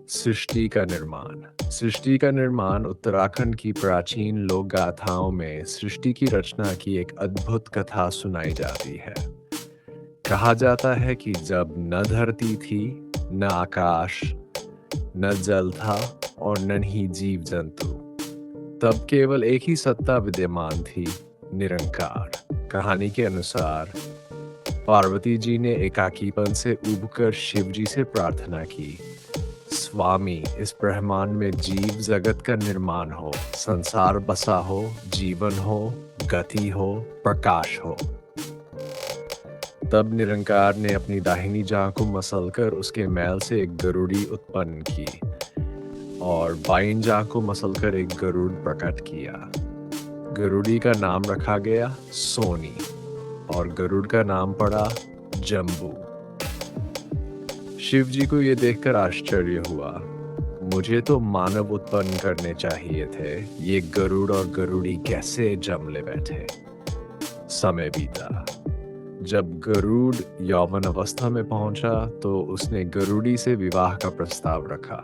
सृष्टि का निर्माण उत्तराखंड की प्राचीन लोक गाथाओं में सृष्टि की रचना की एक अद्भुत कथा सुनाई जाती है। कहा जाता है कि जब न धरती थी, न आकाश, न जल था और न ही जीव जंतु, तब केवल एक ही सत्ता विद्यमान थी, निरंकार। कहानी के अनुसार पार्वती जी ने एकाकीपन से उबकर शिव जी से प्रार्थना की, स्वामी, इस ब्रह्मांड में जीव जगत का निर्माण हो, संसार बसा हो, जीवन हो, गति हो, प्रकाश हो। तब निरंकार ने अपनी दाहिनी जांघ को मसलकर उसके मैल से एक गरुड़ी उत्पन्न की और बाईं जांघ को मसलकर एक गरुड़ प्रकट किया। गरुड़ी का नाम रखा गया सोनी और गरुड़ का नाम पड़ा जम्बू। शिव जी को ये देखकर आश्चर्य हुआ। मुझे तो मानव उत्पन्न करने चाहिए थे, ये गरुड़ और गरुड़ी कैसे जम ले बैठे। समय बीता। जब गरुड़ यौवन अवस्था में पहुंचा तो उसने गरुड़ी से विवाह का प्रस्ताव रखा।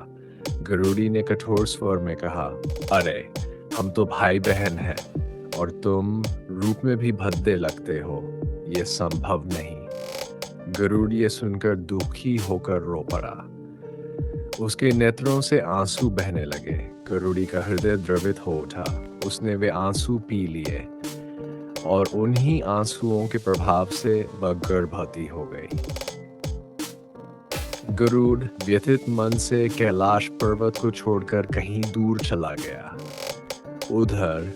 गरुड़ी ने कठोर स्वर में कहा, अरे हम तो भाई बहन हैं और तुम रूप में भी भद्दे लगते हो, ये संभव नहीं। गरुड़ ये सुनकर दुखी होकर रो पड़ा। उसके नेत्रों से आंसू बहने लगे। गरुड़ी का हृदय द्रवित हो उठा। उसने वे आंसू पी लिए और उन्हीं आंसुओं के प्रभाव से वह गर्भवती हो गई। गरुड़ व्यथित मन से कैलाश पर्वत को छोड़कर कहीं दूर चला गया। उधर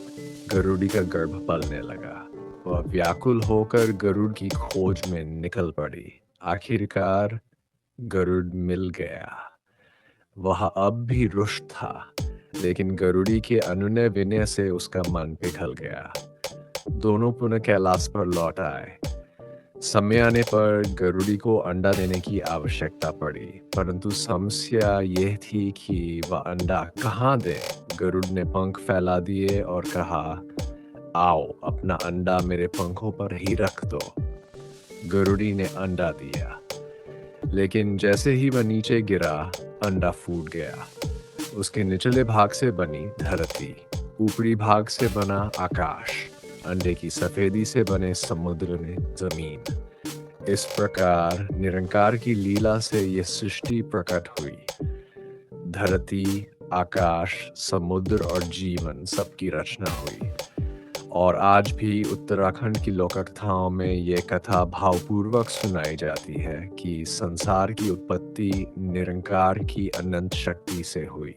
गरुड़ी का गर्भ पलने लगा। वह व्याकुल होकर गरुड़ की खोज में निकल पड़ी। आखिरकार गरुड़ मिल गया। वह अब भी रुष्ट था, लेकिन गरुड़ी के अनुनय विनय से उसका मन पिघल गया। दोनों पुनः कैलाश पर लौट आए। समय आने पर गरुड़ी को अंडा देने की आवश्यकता पड़ी, परंतु समस्या यह थी कि वह अंडा कहाँ दे। गरुड़ ने पंख फैला दिए और कहा, आओ अपना अंडा मेरे पंखों पर ही रख दो। गरुड़ी ने अंडा दिया, लेकिन जैसे ही वह नीचे गिरा, अंडा फूट गया। उसके निचले भाग से बनी धरती, ऊपरी भाग से बना आकाश, अंडे की सफेदी से बने समुद्र ने जमीन। इस प्रकार निरंकार की लीला से यह सृष्टि प्रकट हुई। धरती, आकाश, समुद्र और जीवन सबकी रचना हुई। और आज भी उत्तराखंड की लोककथाओं में ये कथा भावपूर्वक सुनाई जाती है कि संसार की उत्पत्ति निरंकार की अनंत शक्ति से हुई।